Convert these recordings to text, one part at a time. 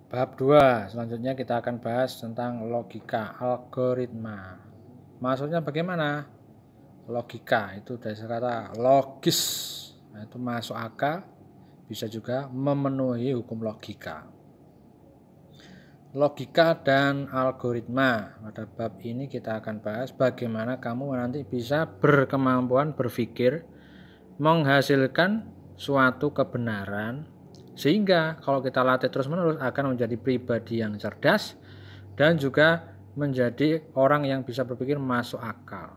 Bab 2, selanjutnya kita akan bahas tentang logika, algoritma. Maksudnya bagaimana? Logika itu dari kata logis, itu masuk akal, bisa juga memenuhi hukum logika. Logika dan algoritma. Pada bab ini kita akan bahas bagaimana kamu nanti bisa berkemampuan berpikir, menghasilkan suatu kebenaran, sehingga kalau kita latih terus-menerus akan menjadi pribadi yang cerdas dan juga menjadi orang yang bisa berpikir masuk akal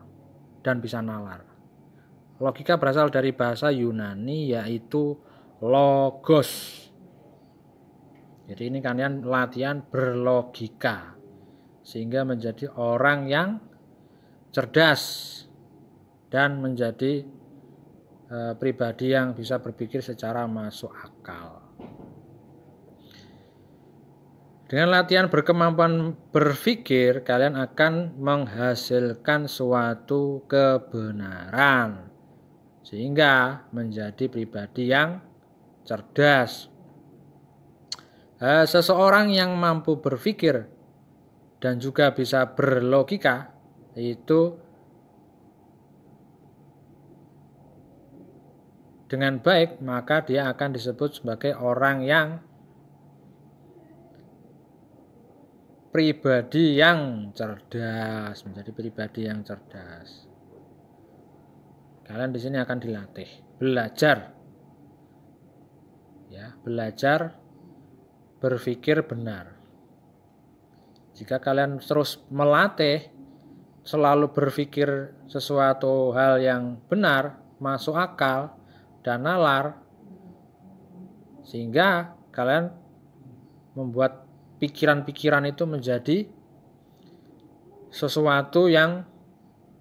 dan bisa nalar. Logika berasal dari bahasa Yunani yaitu logos. Jadi ini kalian latihan berlogika sehingga menjadi orang yang cerdas dan menjadi pribadi yang bisa berpikir secara masuk akal. Dengan latihan berkemampuan berpikir, kalian akan menghasilkan suatu kebenaran sehingga menjadi pribadi yang cerdas. Seseorang yang mampu berpikir dan juga bisa berlogika itu dengan baik, maka dia akan disebut sebagai orang yang pribadi yang cerdas, menjadi pribadi yang cerdas. Kalian di sini akan dilatih, belajar, ya, belajar berpikir benar. Jika kalian terus melatih, selalu berpikir sesuatu hal yang benar, masuk akal, dan nalar, sehingga kalian membuat pikiran-pikiran itu menjadi sesuatu yang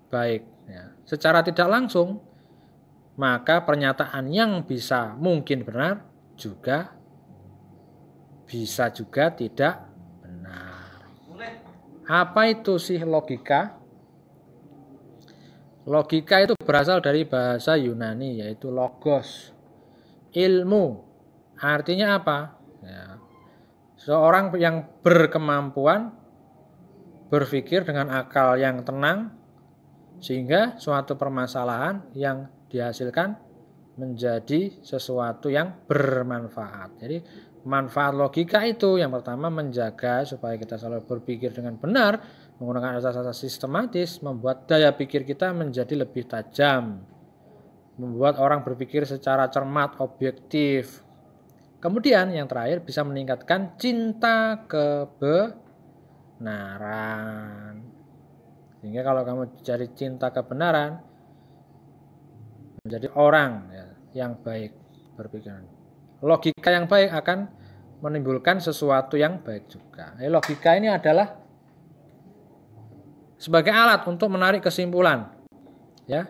baik, ya. Secara tidak langsung, maka pernyataan yang bisa mungkin benar juga bisa juga tidak benar. Apa itu sih logika? Logika itu berasal dari bahasa Yunani yaitu logos. Ilmu. Artinya apa? Ya. Seorang yang berkemampuan berpikir dengan akal yang tenang sehingga suatu permasalahan yang dihasilkan menjadi sesuatu yang bermanfaat. Jadi manfaat logika itu yang pertama menjaga supaya kita selalu berpikir dengan benar, menggunakan asas-asas sistematis, membuat daya pikir kita menjadi lebih tajam, membuat orang berpikir secara cermat, objektif. Kemudian yang terakhir bisa meningkatkan cinta kebenaran. Sehingga kalau kamu cari cinta kebenaran, menjadi orang yang baik berpikiran. Logika yang baik akan menimbulkan sesuatu yang baik juga. Logika ini adalah sebagai alat untuk menarik kesimpulan. Ya.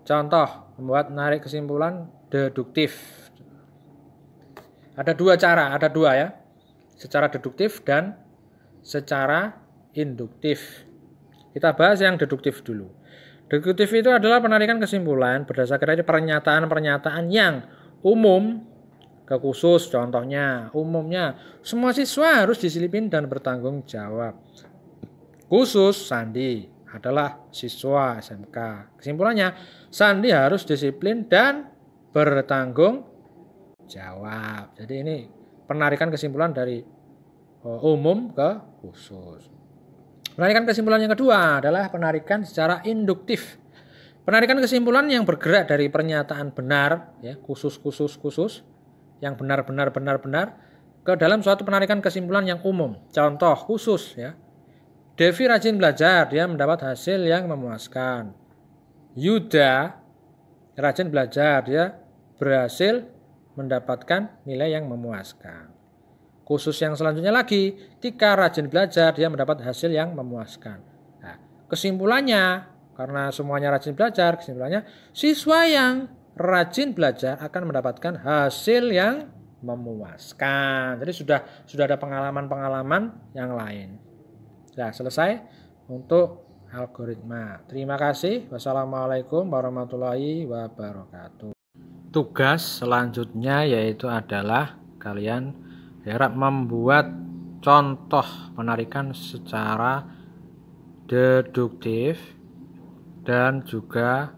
Contoh, membuat menarik kesimpulan deduktif. Ada dua cara, ada dua ya. Secara deduktif dan secara induktif. Kita bahas yang deduktif dulu. Deduktif itu adalah penarikan kesimpulan berdasarkan dari pernyataan-pernyataan yang umum ke khusus. Contohnya, umumnya semua siswa harus disiplin dan bertanggung jawab. Khusus, Sandi adalah siswa SMK. Kesimpulannya, Sandi harus disiplin dan bertanggung jawab. Jadi ini penarikan kesimpulan dari umum ke khusus. Penarikan kesimpulan yang kedua adalah penarikan secara induktif. Penarikan kesimpulan yang bergerak dari pernyataan benar, ya, khusus, yang benar ke dalam suatu penarikan kesimpulan yang umum. Contoh khusus, ya. Devi rajin belajar, dia mendapat hasil yang memuaskan. Yuda rajin belajar, dia berhasil mendapatkan nilai yang memuaskan. Khusus yang selanjutnya lagi, Tika rajin belajar, dia mendapat hasil yang memuaskan. Nah, kesimpulannya, karena semuanya rajin belajar, kesimpulannya siswa yang rajin belajar akan mendapatkan hasil yang memuaskan. Jadi sudah ada pengalaman-pengalaman yang lain. Nah, selesai untuk algoritma. Terima kasih. Wassalamualaikum warahmatullahi wabarakatuh. Tugas selanjutnya yaitu adalah kalian harap membuat contoh penarikan secara deduktif dan juga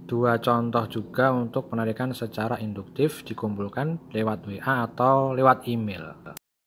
2 contoh juga untuk penarikan secara induktif dikumpulkan lewat WA atau lewat email.